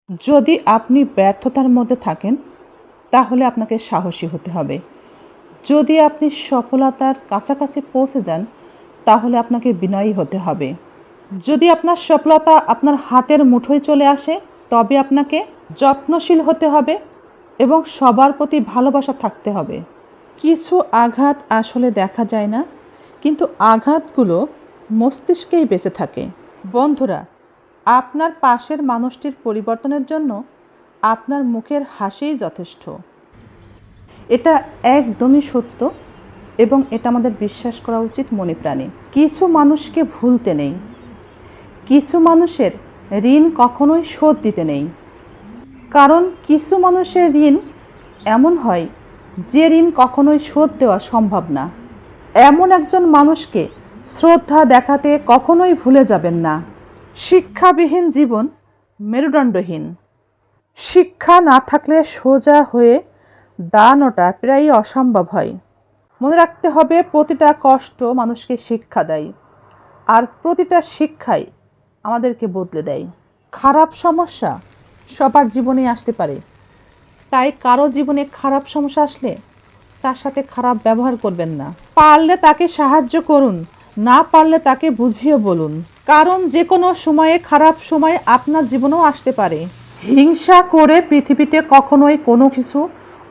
যদি আপনি ব্যর্থতার মধ্যে থাকেন তাহলে আপনাকে সাহসী হতে হবে। যদি আপনি সফলতার কাছাকাছি পৌঁছে যান তাহলে আপনাকে বিনয়ী হতে হবে। যদি আপনার সফলতা আপনার হাতের মুঠোয় চলে আসে তবে আপনাকে যত্নশীল হতে হবে এবং সবার প্রতি ভালোবাসা থাকতে হবে। কিছু আঘাত আসলে দেখা যায় না, কিন্তু আঘাতগুলো মস্তিষ্কেই বেঁচে থাকে। বন্ধুরা, আপনার পাশের মানুষটির পরিবর্তনের জন্য আপনার মুখের হাসিই যথেষ্ট। এটা একদমই সত্য এবং এটা আমাদের বিশ্বাস করা উচিত মনে প্রাণে। কিছু মানুষকে ভুলতে নেই, কিছু মানুষের ঋণ কখনোই শোধ দিতে নেই। কারণ কিছু মানুষের ঋণ এমন হয় যে ঋণ কখনোই শোধ দেওয়া সম্ভব না। এমন একজন মানুষকে শ্রদ্ধা দেখাতে কখনোই ভুলে যাবেন না। শিক্ষাবিহীন জীবন মেরুদণ্ডহীন। শিক্ষা না থাকলে সোজা হয়ে দাঁড়ানোটা প্রায়ই অসম্ভব হয়। মনে রাখতে হবে, প্রতিটা কষ্ট মানুষকে শিক্ষা দেয়, আর প্রতিটা শিক্ষাই আমাদেরকে বদলে দেয়। খারাপ সমস্যা সবার জীবনেই আসতে পারে, তাই কারো জীবনে খারাপ সমস্যা আসলে তার সাথে খারাপ ব্যবহার করবেন না। পারলে তাকে সাহায্য করুন, না পারলে তাকে বুঝিয়ে বলুন। কারণ যে কোনো সময়ে খারাপ সময় আপনার জীবনেও আসতে পারে। হিংসা করে পৃথিবীতে কখনোই কোনো কিছু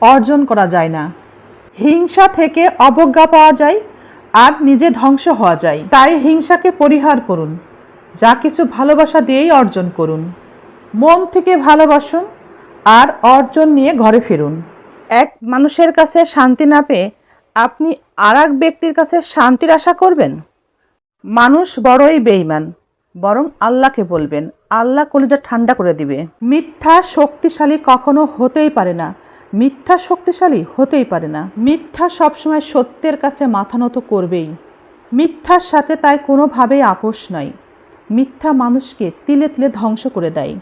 অর্জন করা যায় না। হিংসা থেকে অবজ্ঞা পাওয়া যায় আর নিজে ধ্বংস হওয়া যায়। তাই হিংসাকে পরিহার করুন, যা কিছু ভালোবাসা দিয়েই অর্জন করুন। মন থেকে ভালোবাসুন আর অর্জন নিয়ে ঘরে ফিরুন। এক মানুষের কাছে শান্তি না পেয়ে আপনি আর এক ব্যক্তির কাছে শান্তির আশা করবেন? মানুষ বড়ই বেঈমান। বরং আল্লাহকে বলবেন, আল্লাহ কলিজা ঠান্ডা করে দিবে। মিথ্যা শক্তিশালী কখনো হতেই পারে না, মিথ্যা শক্তিশালী হতেই পারে না। মিথ্যা সবসময় সত্যের কাছে মাথা নত করবেই। মিথ্যার সাথে তাই কোনোভাবেই আপোষ নয়। মিথ্যা মানুষকে তিলে তিলে ধ্বংস করে দেয়।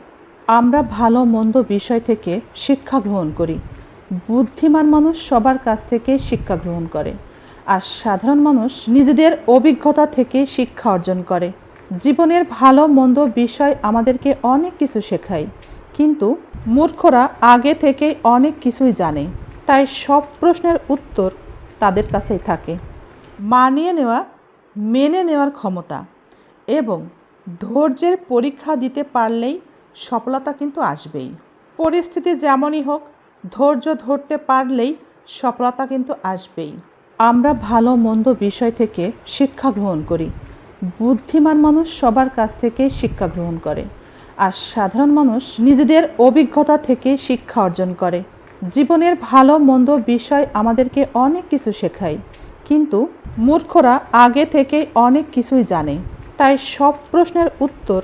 আমরা ভালো মন্দ বিষয় থেকে শিক্ষা গ্রহণ করি। বুদ্ধিমান মানুষ সবার কাছ থেকে শিক্ষা গ্রহণ করে, আর সাধারণ মানুষ নিজেদের অভিজ্ঞতা থেকে শিক্ষা অর্জন করে। জীবনের ভালো মন্দ বিষয় আমাদেরকে অনেক কিছু শেখায়, কিন্তু মূর্খরা আগে থেকেই অনেক কিছুই জানে, তাই সব প্রশ্নের উত্তর তাদের কাছেই থাকে। মানিয়ে নেওয়া, মেনে নেওয়ার ক্ষমতা এবং ধৈর্যের পরীক্ষা দিতে পারলেই সফলতা কিন্তু আসবেই। পরিস্থিতি যেমনই হোক, ধৈর্য ধরতে পারলেই সফলতা কিন্তু আসবেই। আমরা ভালো মন্দ বিষয় থেকে শিক্ষা গ্রহণ করি। বুদ্ধিমান মানুষ সবার কাছ থেকে শিক্ষা গ্রহণ করে, আর সাধারণ মানুষ নিজেদের অভিজ্ঞতা থেকে শিক্ষা অর্জন করে। জীবনের ভালো মন্দ বিষয় আমাদেরকে অনেক কিছু শেখায়, কিন্তু মূর্খরা আগে থেকেই অনেক কিছুই জানে, তাই সব প্রশ্নের উত্তর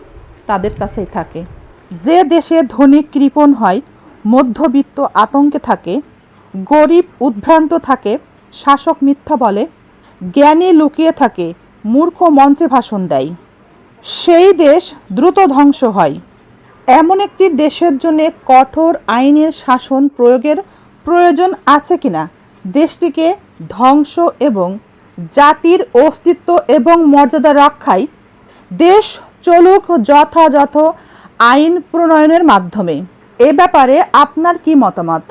তাদের কাছেই থাকে। যে দেশে ধনী কৃপণ হয়, মধ্যবিত্ত আতঙ্কে থাকে, গরিব উদ্ভ্রান্ত থাকে, শাসক মিথ্যা বলে, জ্ঞানী লুকিয়ে থাকে, মূর্খ মঞ্চে ভাষণ দেয়, সেই দেশ দ্রুত ধ্বংস হয়। এমন একটি দেশের জন্য কঠোর আইনের শাসন প্রয়োগের প্রয়োজন আছে কিনা দেশটিকে ধ্বংস এবং জাতির অস্তিত্ব এবং মর্যাদা রক্ষায় দেশ চলুক যথাযথ আইন প্রণয়নের মাধ্যমে। এ ব্যাপারে আপনার কি মতামত?